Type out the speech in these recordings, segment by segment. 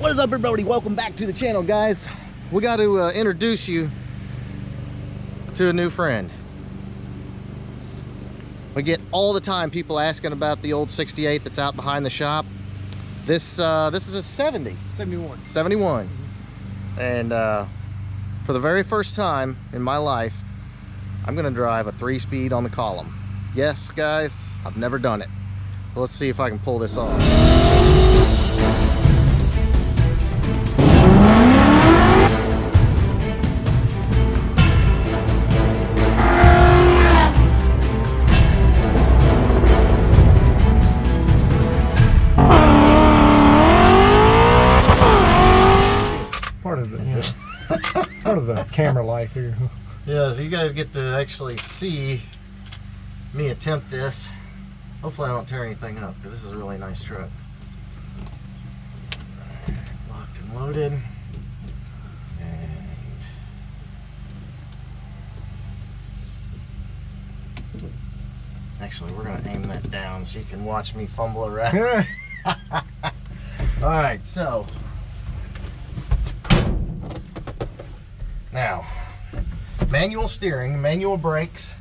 What is up, everybody? Welcome back to the channel, guys. We got to introduce you to a new friend. We get all the time people asking about the old 68 that's out behind the shop. This is a 71. Mm-hmm. And for the very first time in my life, I'm gonna drive a 3-speed on the column. Yes, guys, I've never done it. So let's see if I can pull this off. Part of the camera life here. Yeah, so you guys get to actually see me attempt this. Hopefully I don't tear anything up, because this is a really nice truck. Locked and loaded. And actually, we're going to aim that down so you can watch me fumble around. Alright, so now, manual steering, manual brakes,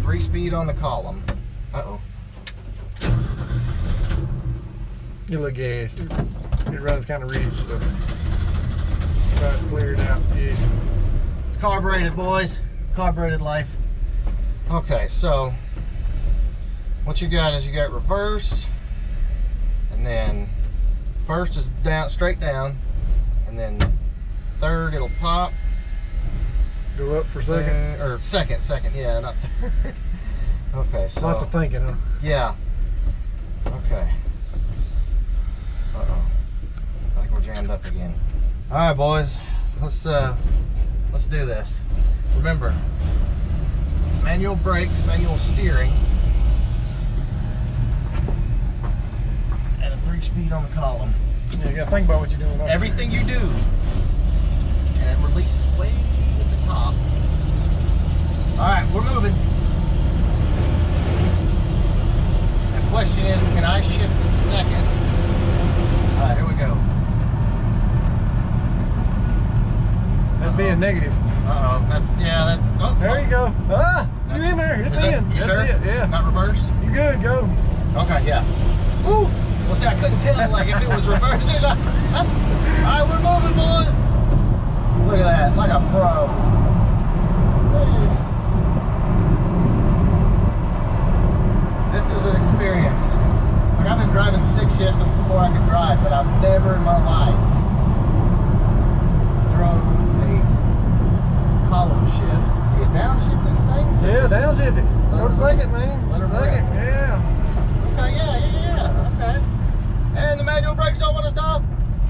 3-speed on the column. Uh-oh. You look gas. It runs kind of rich, so try to clear it out. Yeah. It's carbureted, boys. Carbureted life. Okay, so what you got is you got reverse, and then first is down, straight down, and then third it'll pop. Go up for second? Or second, yeah, not third. Okay, so lots of thinking, huh? Yeah. Okay. Uh-oh. I think we're jammed up again. Alright, boys. Let's do this. Remember, manual brakes, manual steering, and a 3-speed on the column. Yeah, you gotta think about what you're doing. Everything you do, and it releases way at the top. Alright, we're moving. The question is, can I shift to second? Alright, here we go. That'd be a negative. Uh-oh, that's, oh, there you go. Ah, you're in there, it's in. You That's sure? it, yeah. Not reverse? You're good, go. Okay, yeah. Woo! Well, see, I couldn't tell, like, if it was reversed or not. Alright, we're moving, boys. Look at that, like a pro. This is an experience. Like, I've been driving stick shifts since before I could drive, but I've never in my life drove a column shift. Do you downshift these things? Yeah, downshift it. Go to second, man. Let her second, run. yeah. Okay, yeah. Okay. And the manual brakes don't want to stop.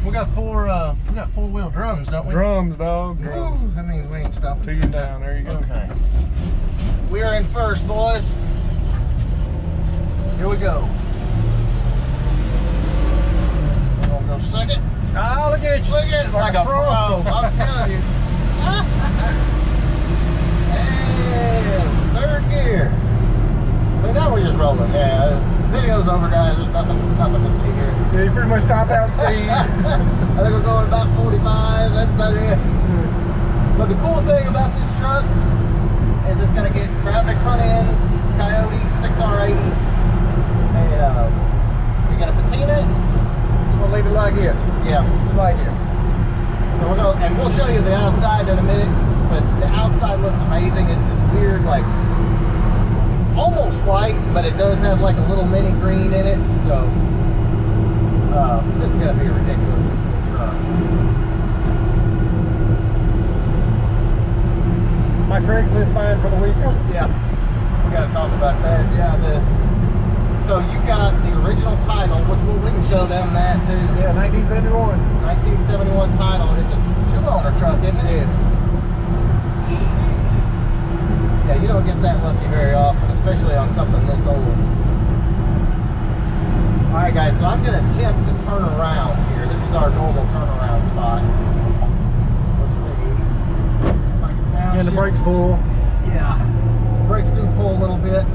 We got four-wheel drums, don't we? Drums, dog. Drums. Ooh, that means we ain't stopping. 2 down. There you go. Okay. We are in first, boys. Here we go. We're gonna go second. Oh, look at you. Look at it, like a pro. I'm telling you. And third gear. So now we're just rolling. Yeah. Video's over, guys. There's nothing to see here. Yeah, you pretty much stopped out speed. I think we're going about 45. That's about it. But the cool thing about this truck is it's going to get graphic front end, Coyote 6R80, and we got a patina. Just gonna leave it like this. Yeah, just like this. So we're gonna, and we'll show you the outside in a minute. But the outside looks amazing. It's this weird, like, almost white, but it does have like a little mini green in it. So this is gonna be a ridiculous truck. My Craigslist find for the weekend. Yeah, we gotta talk about that. Yeah, so you got the original title, which we can show them that too. Yeah, 1971. 1971 title. It's a 2-owner truck, isn't it? Yes. Yeah, you don't get that lucky very often, especially on something this old. Alright guys, so I'm going to attempt to turn around here. This is our normal turnaround spot. Let's see. If I can downshift. And the brakes pull. Yeah. The brakes do pull a little bit.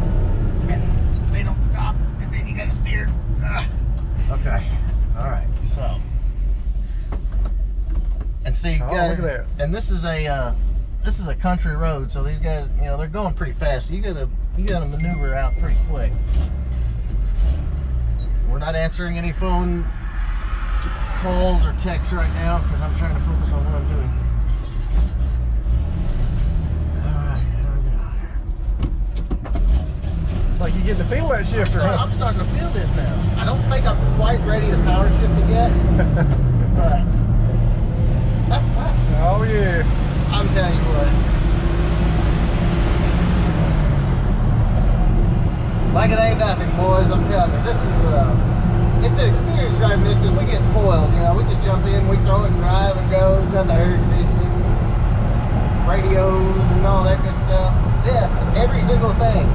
And they don't stop. And then you got to steer. Okay. see, Oh, guys, look at that. and this is a country road, so these guys, you know, they're going pretty fast. So you gotta maneuver out pretty quick. We're not answering any phone calls or texts right now because I'm trying to focus on what I'm doing. All right, here we go. It's like you get to feel that shifter, huh? I'm starting to feel this now. I don't think I'm quite ready to power shift it yet, but Oh yeah. I'm telling you what. Like it ain't nothing, boys. I'm telling you, this is it's an experience driving this because we get spoiled. You know, we just jump in, we throw it and drive and go. Got the air conditioning, radios, and all that good stuff. This, every single thing,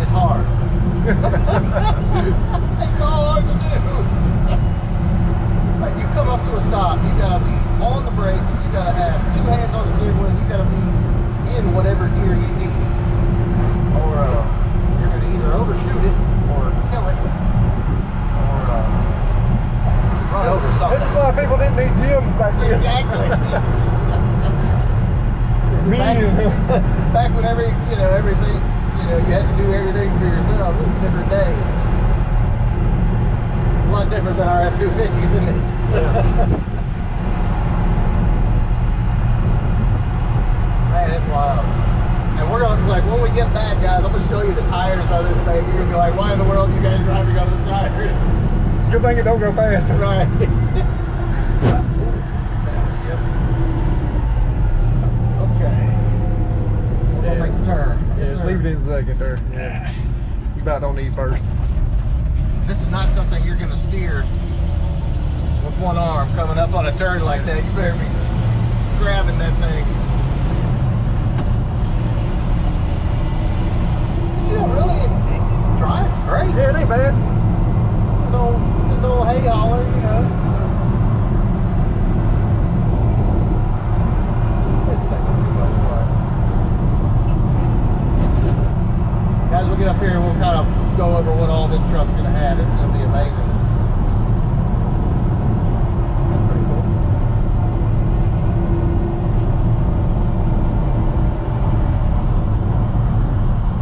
is hard. It's all hard to do. Like you come up to a stop, you gotta be on the brakes. You gotta have two hands on the steering wheel. You gotta be in whatever gear you need, or you're gonna either overshoot it or kill it, or run over something. This is why people didn't need gyms back then. Exactly. Back when everything, you had to do everything for yourself. It was a different day. It's a lot different than our F-250s, isn't it? Yeah. Man, it's wild. And we're gonna, like, when we get back, guys, I'm gonna show you the tires on this thing. You're gonna be like, why in the world are you guys driving on the tires? It's a good thing it don't go fast. Right. Okay. We're gonna make the turn. Yeah, just sir. leave it in second there. Yeah. You about don't need first. This is not something you're gonna steer with one arm coming up on a turn like that. You better be grabbing that thing. You know, really, it drives great. Yeah, it ain't bad. Just a little hay hauler, you know. This thing is too much fun. Guys, we'll get up here and we'll kind of go over what all this truck's going to have. It's going to be amazing. That's pretty cool.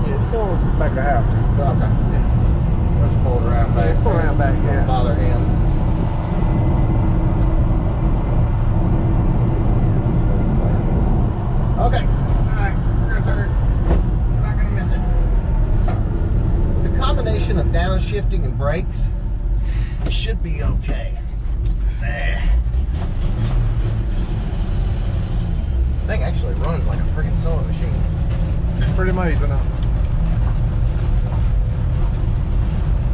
Yeah, it's going back to the house. Okay. Let's pull it around back. Let's pull around back, yeah. Don't bother him. Okay. Alright, we're gonna turn. We're not gonna miss it. The combination of downshifting and brakes should be okay. Thing actually runs like a freaking sewing machine. It's pretty amazing, huh?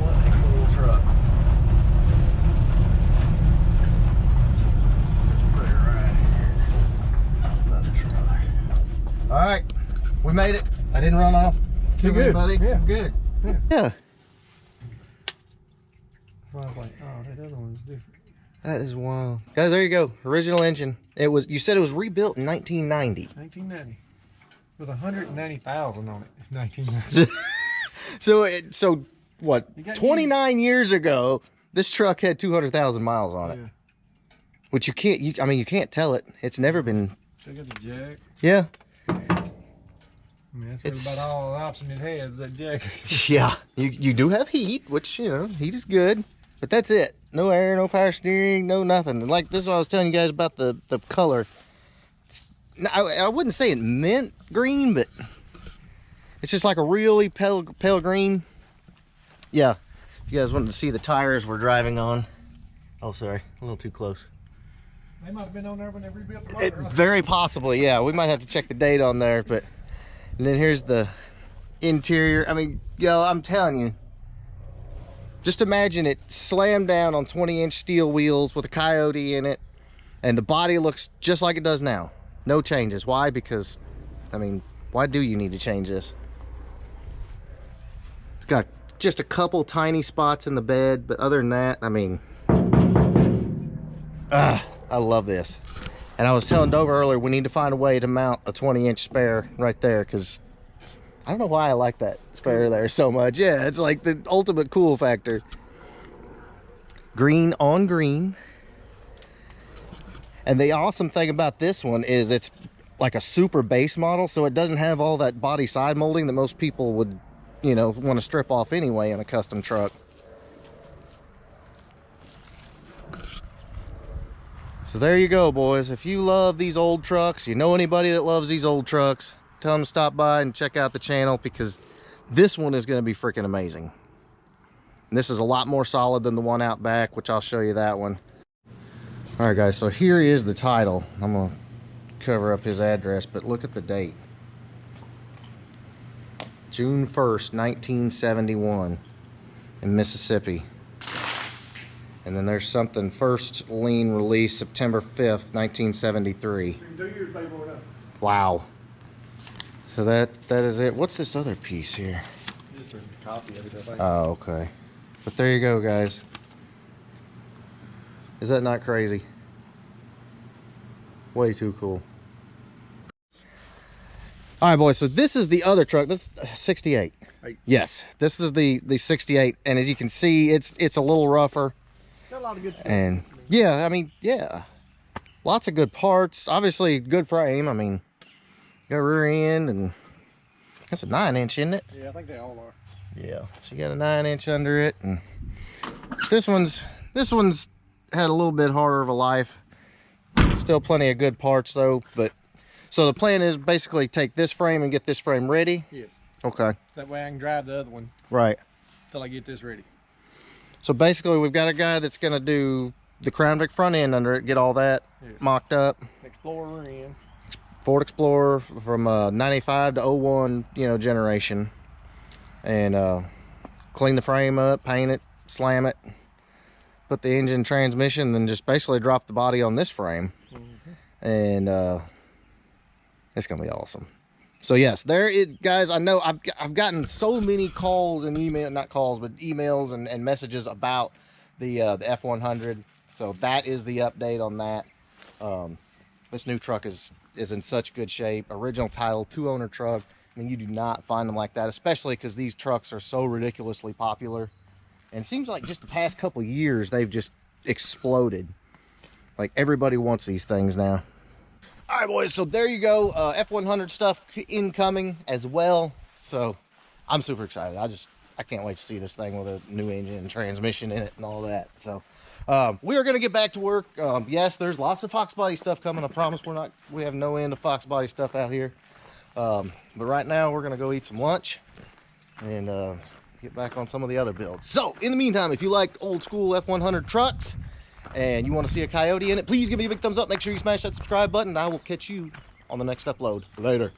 What a cool truck. Put it right here. Another truck. Alright, we made it. I didn't run off. You're good. Buddy. Yeah. Good. Yeah. So I was like, oh, that other one's different. That is wild. Guys, there you go. Original engine. You said it was rebuilt in 1990. 1990. With 190,000 on it. 1990. So what? 29 years ago, this truck had 200,000 miles on it. Yeah. Which you can't tell it. It's never been. Check out the jack. Yeah. I mean, that's really about all the option it has, that jack. Yeah. You do have heat, which, heat is good. But that's it. No air, no power steering, no nothing. Like this is what I was telling you guys about the color. I wouldn't say it mint green, but it's just like a really pale green. Yeah. If you guys wanted to see the tires we're driving on. Oh, sorry. A little too close. They might have been on there when they rebuilt the motor. Huh? Very possibly, yeah. We might have to check the date on there, but and then here's the interior. I mean, I'm telling you. Just imagine it slammed down on 20-inch steel wheels with a Coyote in it, and the body looks just like it does now. No changes. Why? Because, why do you need to change this? It's got just a couple tiny spots in the bed, but other than that, I love this. And I was telling Dover earlier, we need to find a way to mount a 20-inch spare right there, because I don't know why I like that spare there so much. Yeah, it's like the ultimate cool factor. Green on green. And the awesome thing about this one is it's like a super base model, so it doesn't have all that body side molding that most people would, you know, want to strip off anyway in a custom truck. So there you go, boys. If you love these old trucks, you know anybody that loves these old trucks, tell them to stop by and check out the channel, because this one is going to be freaking amazing. And this is a lot more solid than the one out back, which I'll show you that one. All right, guys, so here is the title. I'm going to cover up his address, but look at the date. June 1st, 1971 in Mississippi. And then there's something, first lien release September 5th, 1973. 2 years paperwork. Wow. So that is it. What's this other piece here? Just a copy of it, I think. Oh, okay. But there you go, guys. Is that not crazy? Way too cool. All right, boys, so this is the other truck. This 68. Right. Yes, this is the 68, and as you can see, it's a little rougher. Got a lot of good stuff. And yeah, I mean, yeah, lots of good parts. Obviously, good frame. I mean, got rear end, and that's a 9-inch, isn't it? Yeah, I think they all are. Yeah, so you got a 9-inch under it, and this one's had a little bit harder of a life. Still plenty of good parts though. But so the plan is basically take this frame and get this frame ready. Yes. Okay. That way I can drive the other one Right. till I get this ready. So basically, we've got a guy that's going to do the Crown Vic front end under it, get all that mocked up. Explorer in. Ford Explorer from 95 to 01, you know, generation. And clean the frame up, paint it, slam it, put the engine, transmission, then just basically drop the body on this frame. And it's going to be awesome. So yes, there is, guys. I know I've gotten so many calls and not calls, but emails and messages about the F100. So that is the update on that. This new truck is in such good shape. Original title, 2-owner truck. I mean, you do not find them like that, especially because these trucks are so ridiculously popular. And it seems like just the past couple years they've just exploded. Like everybody wants these things now. All right, boys, so there you go. F100 stuff incoming as well. So I'm super excited. I can't wait to see this thing with a new engine and transmission in it and all that. So we are going to get back to work. Yes, there's lots of Fox Body stuff coming. I promise we have no end of Fox Body stuff out here. But right now we're going to go eat some lunch and get back on some of the other builds. So in the meantime, if you like old school F100 trucks, and you want to see a Coyote in it, please give me a big thumbs up. Make sure you smash that subscribe button, and I will catch you on the next upload. Later.